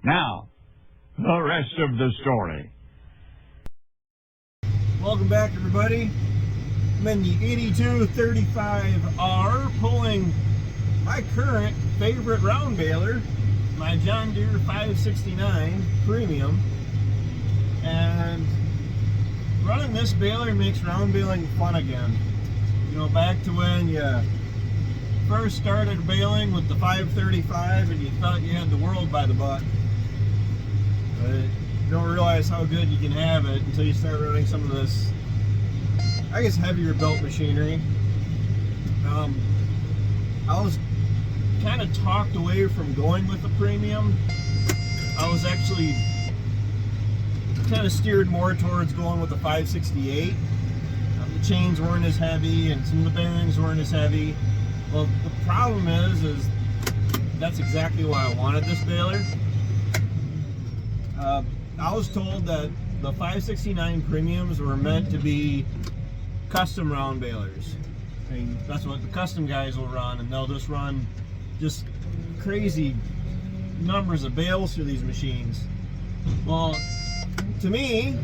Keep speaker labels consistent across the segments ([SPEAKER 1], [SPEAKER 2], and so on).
[SPEAKER 1] Now, the rest of the story.
[SPEAKER 2] Welcome back, everybody. I'm in the 8235R pulling my current favorite round baler, my John Deere 569 Premium. And running this baler makes round baling fun again. You know, back to when you first started baling with the 535 and you thought you had the world by the butt. But you don't realize how good you can have it until you start running some of this, I guess, heavier built machinery. I was kind of talked away from going with the Premium. I was actually kind of steered more towards going with the 568. The chains weren't as heavy and some of the bearings weren't as heavy. Well, the problem is that's exactly why I wanted this baler. I was told that the 569 Premiums were meant to be custom round balers. I mean, that's what the custom guys will run, and they'll just run just crazy numbers of bales through these machines. Well, to me,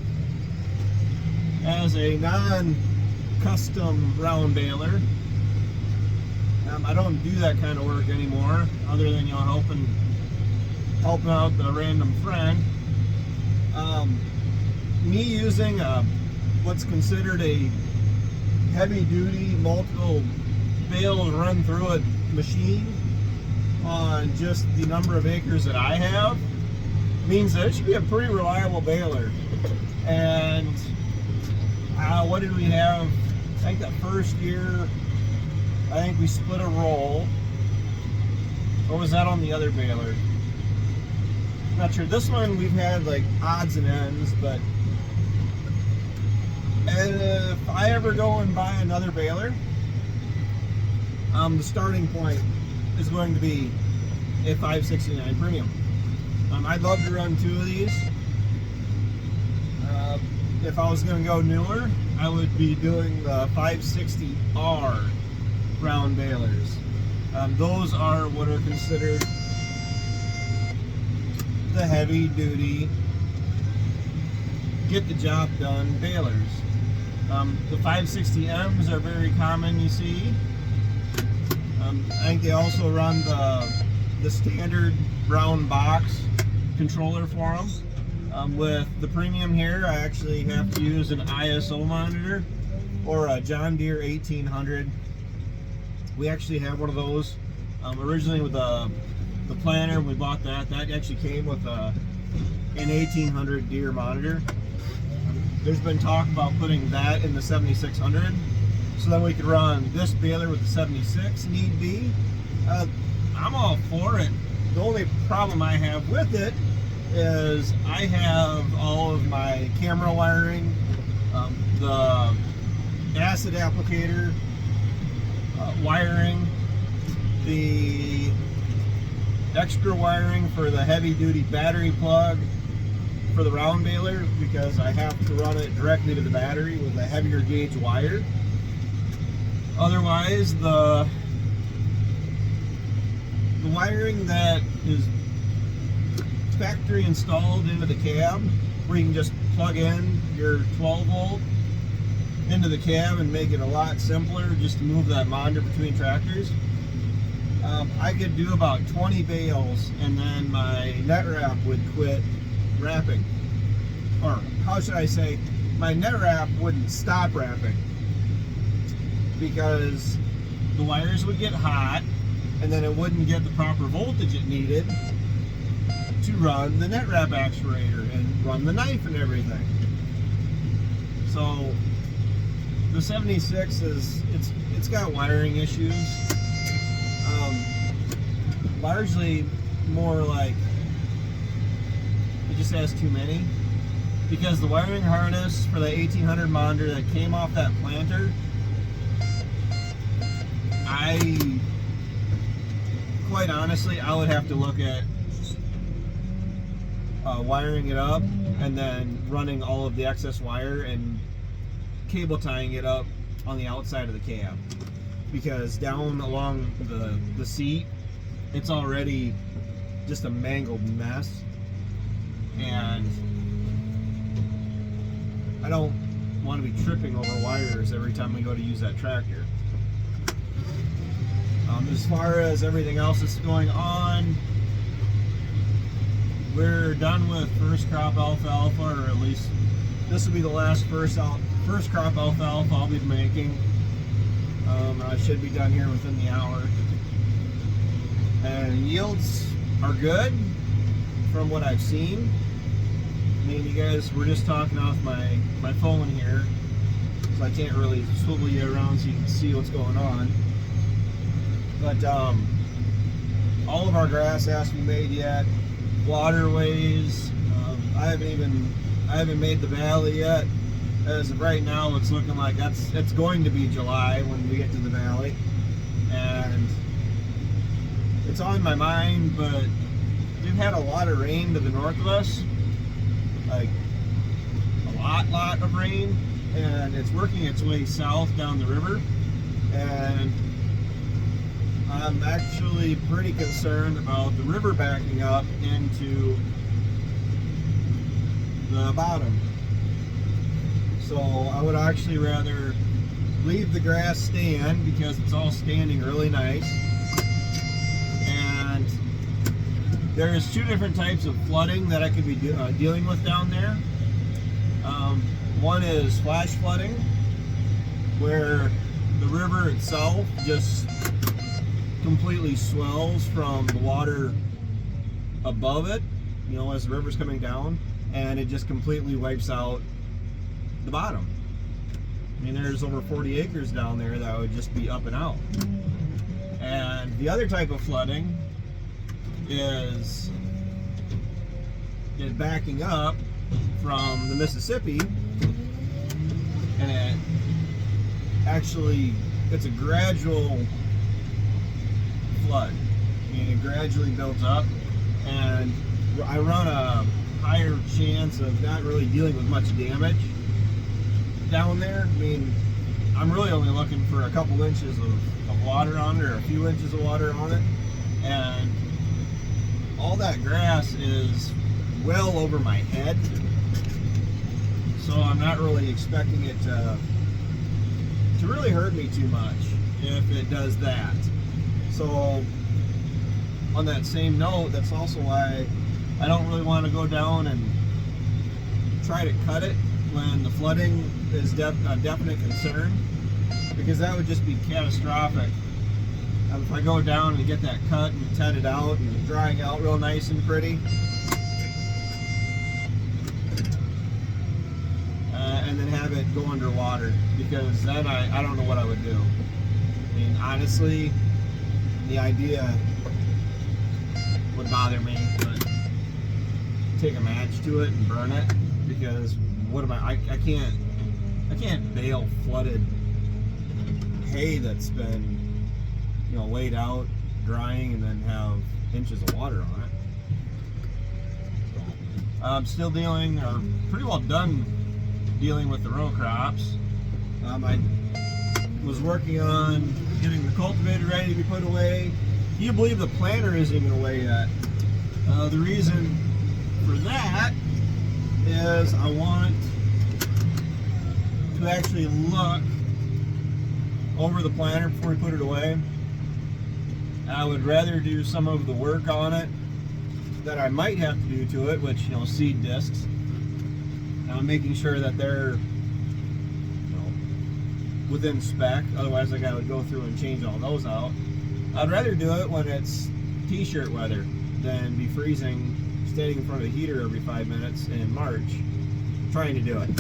[SPEAKER 2] as a non-custom round baler, I don't do that kind of work anymore, other than, you know, helping out the random friend. Me using what's considered a heavy-duty, multiple bales run through it machine on just the number of acres that I have means that it should be a pretty reliable baler. And what did we have? I think that first year, I think we split a roll. Or was that on the other baler? Not sure. This one we've had like odds and ends, but if I ever go and buy another baler, the starting point is going to be a 569 Premium. I'd love to run two of these. If I was going to go newer, I would be doing the 560R round balers. Those are what are considered the heavy duty, get the job done balers. The 560Ms are very common, you see. I think they also run the standard round box controller for them. With the Premium here, I actually have to use an ISO monitor or a John Deere 1800. We actually have one of those. Originally with the planter, we bought that. That actually came with an 1800 Deere monitor. There's been talk about putting that in the 7600, so then we could run this baler with the 76 need be. I'm all for it. The only problem I have with it is I have all of my camera wiring, the acid applicator wiring, the extra wiring for the heavy duty battery plug for the round baler, because I have to run it directly to the battery with a heavier gauge wire. Otherwise, the wiring that is factory installed into the cab, where you can just plug in your 12 volt into the cab and make it a lot simpler just to move that monitor between tractors. I could do about 20 bales and then my net wrap would quit wrapping. Or how should I say, my net wrap wouldn't stop wrapping because the wires would get hot and then it wouldn't get the proper voltage it needed to run the net wrap actuator and run the knife and everything. So the 76 it's got wiring issues. Largely more like it just has too many, because the wiring harness for the 1800 monitor that came off that planter, quite honestly, I would have to look at wiring it up and then running all of the excess wire and cable tying it up on the outside of the cab, because down along the seat, it's already just a mangled mess. and I don't want to be tripping over wires every time we go to use that tractor. As far as everything else that's going on, we're done with first crop alfalfa, or at least this will be the last first crop alfalfa I'll be making. I should be done here within the hour. And yields are good from what I've seen. I mean, you guys, we're just talking off my phone here, so I can't really swivel you around so you can see what's going on. But all of our grass has to be made yet. Waterways, I haven't made the valley yet. As of right now, it's looking like it's going to be July when we get to the valley, and it's on my mind. But we've had a lot of rain to the north of us, like a lot of rain, and it's working its way south down the river, and I'm actually pretty concerned about the river backing up into the bottom. So I would actually rather leave the grass stand, because it's all standing really nice. And there's two different types of flooding that I could be dealing with down there. One is flash flooding, where the river itself just completely swells from the water above it, you know, as the river's coming down, and it just completely wipes out the bottom. I mean, there's over 40 acres down there that would just be up and out. And the other type of flooding is it backing up from the Mississippi, and it actually, it's a gradual flood. I mean, it gradually builds up, and I run a higher chance of not really dealing with much damage down there. I mean, I'm really only looking for a couple inches of water on it, or a few inches of water on it, and all that grass is well over my head, so I'm not really expecting it to really hurt me too much if it does that. So on that same note, that's also why I don't really want to go down and try to cut it when the flooding is a definite concern, because that would just be catastrophic. If I go down and get that cut and cut it out and drying out real nice and pretty, and then have it go underwater, because then I don't know what I would do. I mean, honestly, the idea would bother me, but take a match to it and burn it, because what am I can't bale flooded hay that's been, you know, laid out, drying, and then have inches of water on it. I'm still dealing, or pretty well done dealing with the row crops. I was working on getting the cultivator ready to be put away. Can you believe the planter isn't even away yet? The reason for that is I want to actually look over the planter before we put it away. I would rather do some of the work on it that I might have to do to it, which, you know, seed discs. I'm making sure that they're, you know, within spec. Otherwise, I gotta go through and change all those out. I'd rather do it when it's t-shirt weather than be freezing, standing in front of a heater every 5 minutes in March, trying to do it.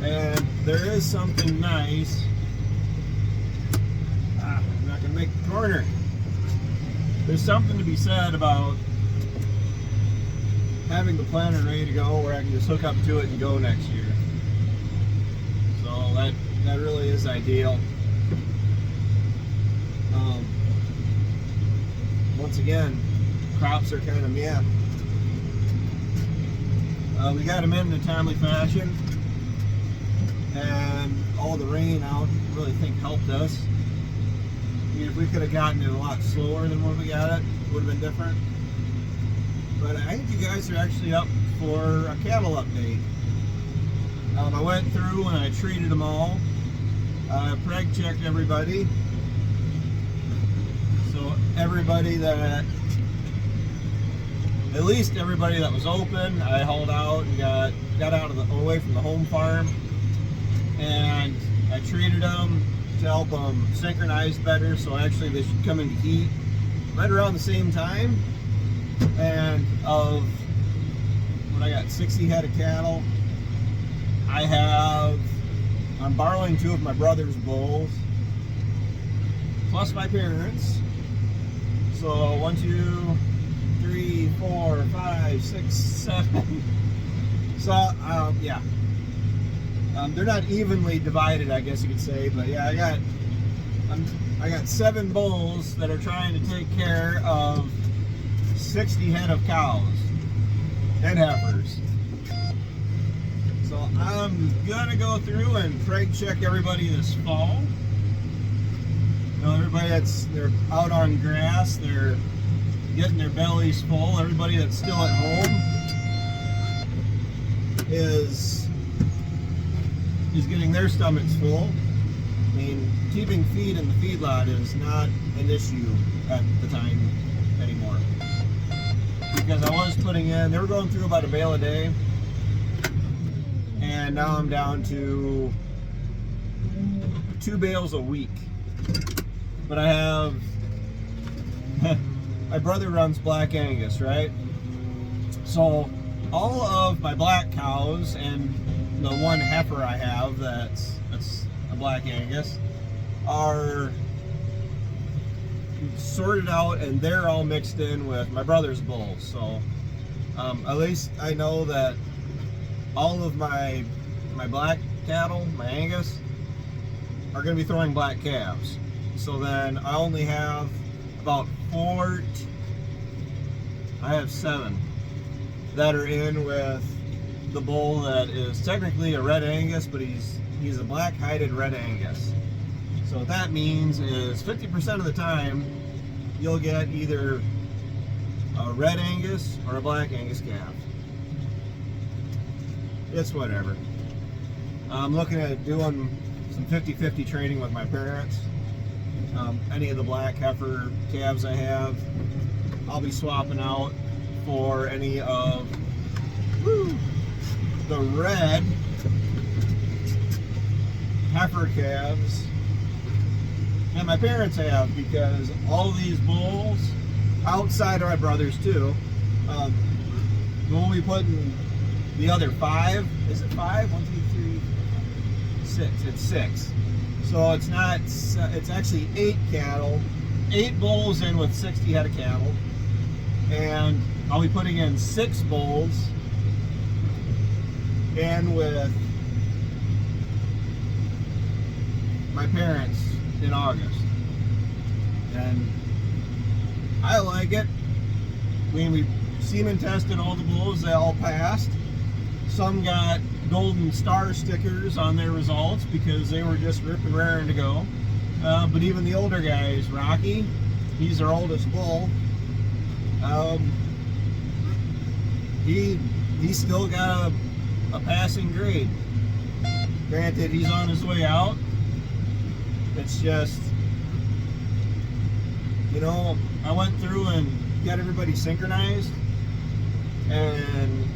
[SPEAKER 2] And there is something nice. I'm not gonna make the corner. There's something to be said about having the planter ready to go, where I can just hook up to it and go next year. So that really is ideal. Once again, crops are kind of meh. We got them in a timely fashion, and all the rain out, I really think helped us. I mean, if we could have gotten it a lot slower than when we got it, it would have been different. but I think you guys are actually up for a cattle update. I went through and I treated them all. Preg checked everybody. So everybody that, at least everybody that was open, I hauled out and got out of away from the home farm, and I treated them to help them synchronize better. So actually they should come into heat right around the same time. And of what I got, 60 head of cattle, I'm borrowing 2 of my brother's bulls plus my parents. So 1, 2, 3, 4, 5, 6, 7. So yeah, they're not evenly divided, I guess you could say, but yeah, I got 7 bulls that are trying to take care of 60 head of cows and heifers. So I'm gonna go through and preg check everybody this fall. You know, everybody they're out on grass, they're getting their bellies full. Everybody that's still at home is getting their stomachs full. I mean, keeping feed in the feedlot is not an issue at the time anymore. Because I was putting in, they were going through about a bale a day, and now I'm down to 2 bales a week. But I have, my brother runs Black Angus, right? So all of my black cows and the 1 heifer I have that's a Black Angus are sorted out, and they're all mixed in with my brother's bulls. So at least I know that all of my black cattle, my Angus, are going to be throwing black calves. So then I only have about 7 that are in with the bull that is technically a red Angus, but he's a black-hided red Angus. So what that means is 50% of the time you'll get either a red Angus or a black Angus calf. It's whatever. I'm looking at doing some 50-50 training with my parents. Any of the black heifer calves I have, I'll be swapping out for any of the red heifer calves that my parents have, because all of these bulls, outside of my brother's too, we'll be putting the other 5, is it 5? 1, 2, 3, 6, it's 6. So it's not, it's actually 8 cattle, 8 bulls in with 60 head of cattle, and I'll be putting in 6 bulls in with my parents in August. And I like it. I mean, we semen tested all the bulls, they all passed. Some got golden star stickers on their results because they were just ripping raring to go. But even the older guys, Rocky, he's our oldest bull, he still got a passing grade. Granted, he's on his way out. It's just, you know, I went through and got everybody synchronized, and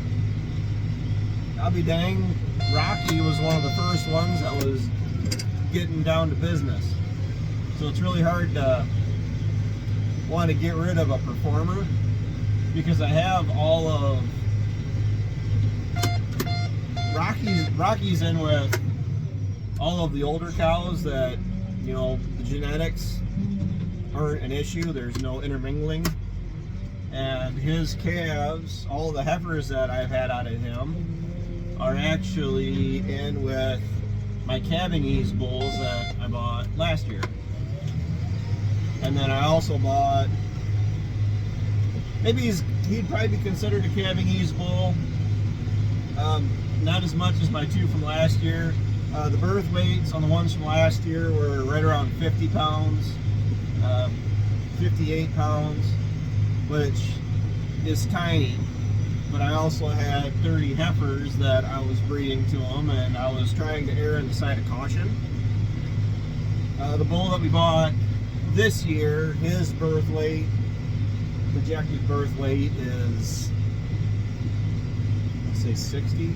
[SPEAKER 2] I'll be dang, Rocky was one of the first ones that was getting down to business. So it's really hard to want to get rid of a performer, because I have all of Rocky's in with all of the older cows that, you know, the genetics aren't an issue. There's no intermingling. And his calves, all the heifers that I've had out of him, are actually in with my calving ease bulls that I bought last year. And then I also bought, maybe he'd probably be considered a calving ease bull. Not as much as my 2 from last year. The birth weights on the ones from last year were right around 50 pounds, 58 pounds, which is tiny, but I also had 30 heifers that I was breeding to them, and I was trying to err on the side of caution. The bull that we bought this year, his birth weight, projected birth weight is, let's say 60?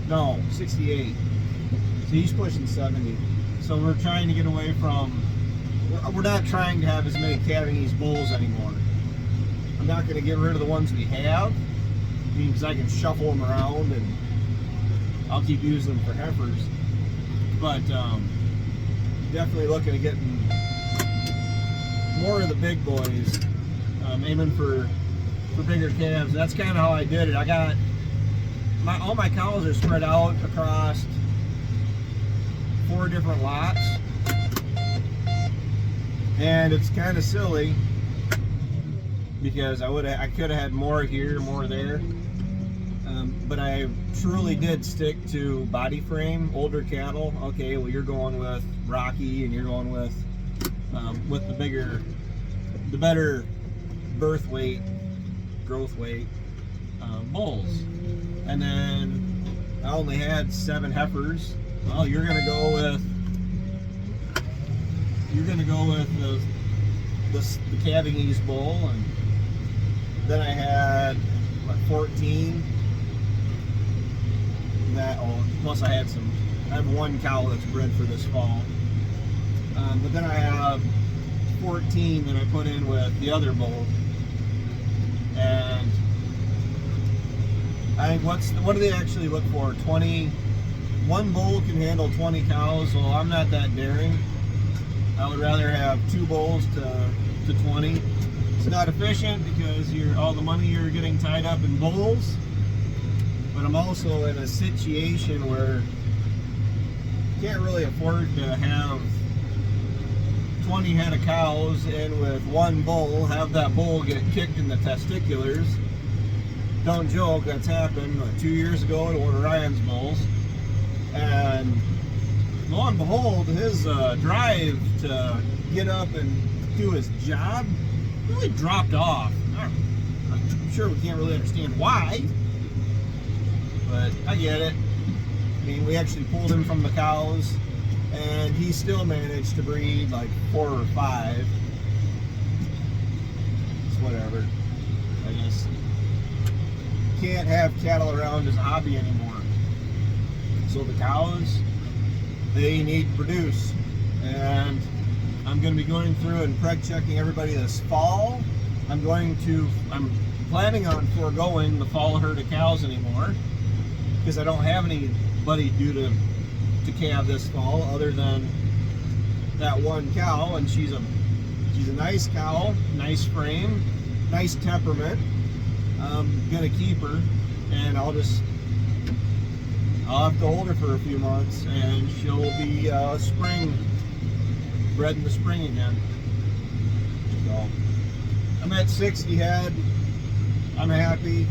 [SPEAKER 2] No, 68. So he's pushing 70. So we're trying to get away from, we're not trying to have as many Cavanese bulls anymore. I'm not going to get rid of the ones we have, because I can shuffle them around and I'll keep using them for heifers. But definitely looking at getting more of the big boys, aiming for bigger calves. That's kind of how I did it. I got all my cows are spread out across 4 different lots, and it's kind of silly because I could have had more here, more there, but I truly did stick to body frame, older cattle. Okay, well, you're going with Rocky, and you're going with the better birth weight, growth weight bulls. And then I only had 7 heifers. Well, you're gonna go with the Cavanese bull, and then I had what, 14. Plus I have 1 cow that's bred for this fall. But then I have 14 that I put in with the other bull, and I think what do they actually look for? 20. One bull can handle 20 cows. Well, I'm not that daring. I would rather have 2 bulls to 20. It's not efficient because all the money you're getting tied up in bulls. But I'm also in a situation where you can't really afford to have 20 head of cows and with 1 bull, have that bull get kicked in the testiculars. Don't joke, that's happened 2 years ago to one of Ryan's bulls. And lo and behold, his drive to get up and do his job really dropped off. I'm sure we can't really understand why, but I get it. I mean, we actually pulled him from the cows, and he still managed to breed like 4 or 5. It's whatever. I just can't have cattle around as a hobby anymore. So the cows, they need to produce, and I'm going to be going through and preg checking everybody this fall. I'm planning on foregoing the fall herd of cows anymore, because I don't have anybody due to calve this fall other than that 1 cow, and she's a nice cow, nice frame, nice temperament. I'm gonna keep her, and I'll have to hold her for a few months, and she'll be bred in the spring again. So I'm at 60 head. I'm happy.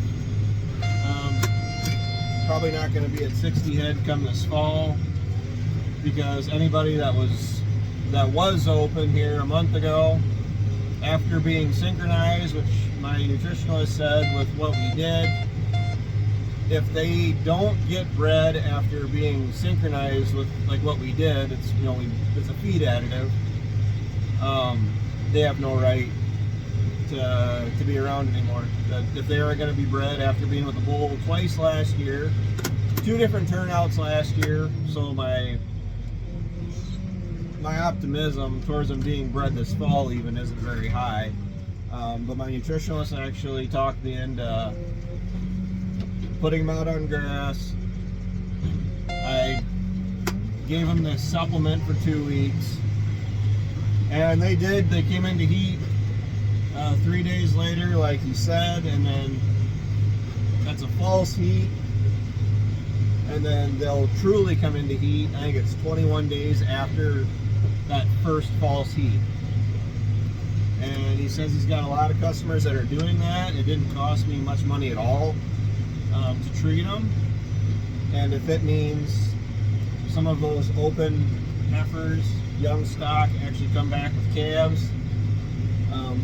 [SPEAKER 2] Probably not going to be at 60 head come this fall, because anybody that was open here a month ago, after being synchronized, which my nutritionist said with what we did, if they don't get bred after being synchronized with like what we did, it's it's a feed additive. They have no right to be around anymore. If they are going to be bred after being with the bull twice last year, 2 different turnouts last year, so my optimism towards them being bred this fall even isn't very high. But my nutritionist actually talked me into putting them out on grass. I gave them this supplement for 2 weeks, and they came into heat 3 days later, like he said, and then that's a false heat, and then they'll truly come into heat. I think it's 21 days after that first false heat. And he says he's got a lot of customers that are doing that. It didn't cost me much money at all to treat them. And if it means some of those open heifers, young stock, actually come back with calves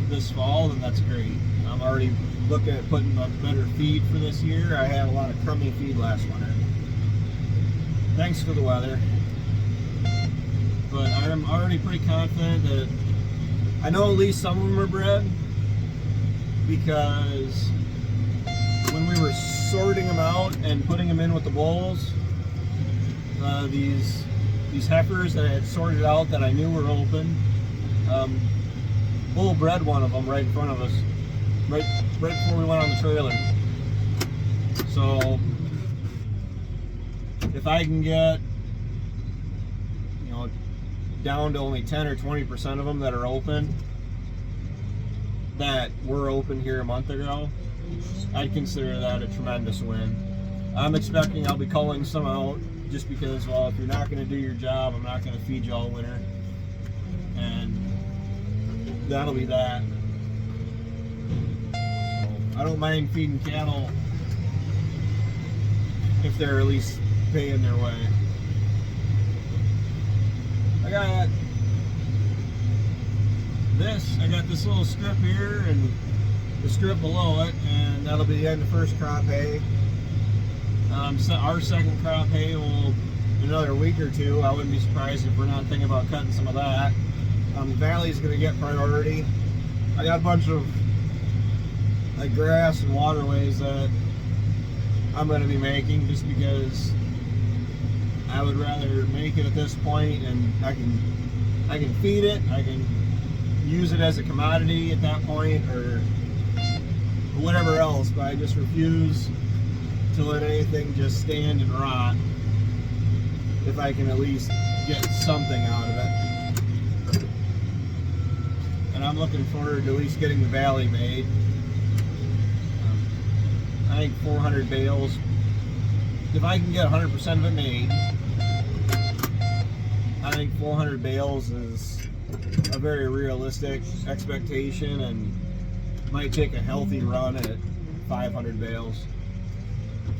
[SPEAKER 2] this fall, then that's great. I'm already looking at putting up better feed for this year. I had a lot of crummy feed last winter. Thanks for the weather. But I'm already pretty confident that I know at least some of them are bred, because when we were sorting them out and putting them in with the bulls, these heifers that I had sorted out that I knew were open, bull bred one of them right in front of us, right before we went on the trailer. So if I can get, you know, down to only 10 or 20% of them that are open, that were open here a month ago, I'd consider that a tremendous win. I'm expecting I'll be culling some out, just because, well, if you're not going to do your job, I'm not going to feed you all winter, and that'll be that. So I don't mind feeding cattle if they're at least paying their way. I got this little strip here and the strip below it, and that'll be the end of the first crop hay. So our second crop hay will, in another week or two. I wouldn't be surprised if we're not thinking about cutting some of that. The valley's going to get priority. I got a bunch of like grass and waterways that I'm going to be making, just because I would rather make it at this point, and I can feed it, I can use it as a commodity at that point, or whatever else, but I just refuse to let anything just stand and rot if I can at least get something out of it. And I'm looking forward to at least getting the valley made. I think 400 bales, if I can get 100% of it made, I think 400 bales is a very realistic expectation, and might take a healthy run at 500 bales.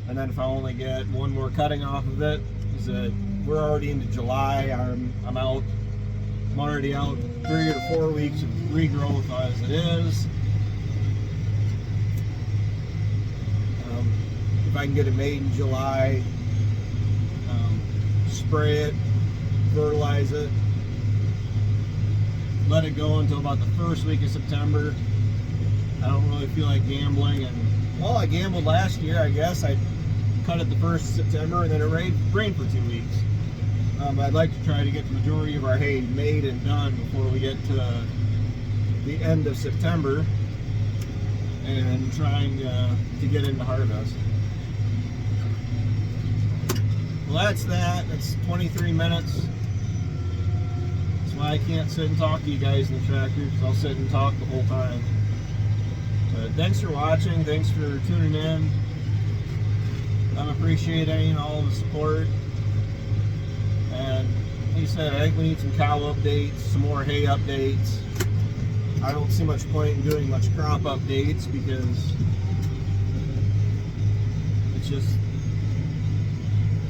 [SPEAKER 2] And then if I only get one more cutting off of it, is that we're already into July. I'm already out 3 to 4 weeks of regrowth as it is. If I can get it made in July, spray it, fertilize it, let it go until about the first week of September. I don't really feel like gambling, and well, I gambled last year, I guess. I cut it the 1st of September, and then it rained for 2 weeks. I'd like to try to get the majority of our hay made and done before we get to the end of September, and trying to get into harvest. Well, that's that. That's 23 minutes. That's why I can't sit and talk to you guys in the tractor, because I'll sit and talk the whole time. But thanks for watching. Thanks for tuning in. I appreciate any and all the support. And like I said, I think we need some cow updates, some more hay updates. I don't see much point in doing much crop updates, because it's just,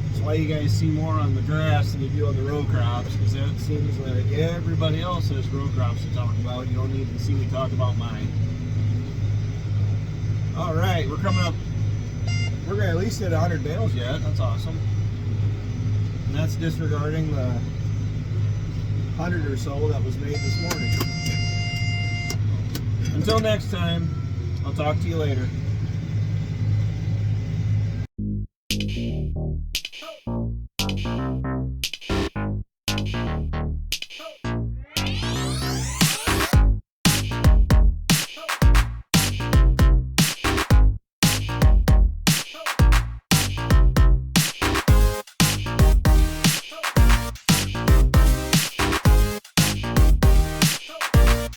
[SPEAKER 2] that's why you guys see more on the grass than you do on the row crops, because it seems like everybody else has row crops to talk about. You don't need to see me talk about mine. All right, we're coming up. We're going to at least hit 100 bales yet. That's awesome. And that's disregarding the 100 or so that was made this morning. Until next time, I'll talk to you later.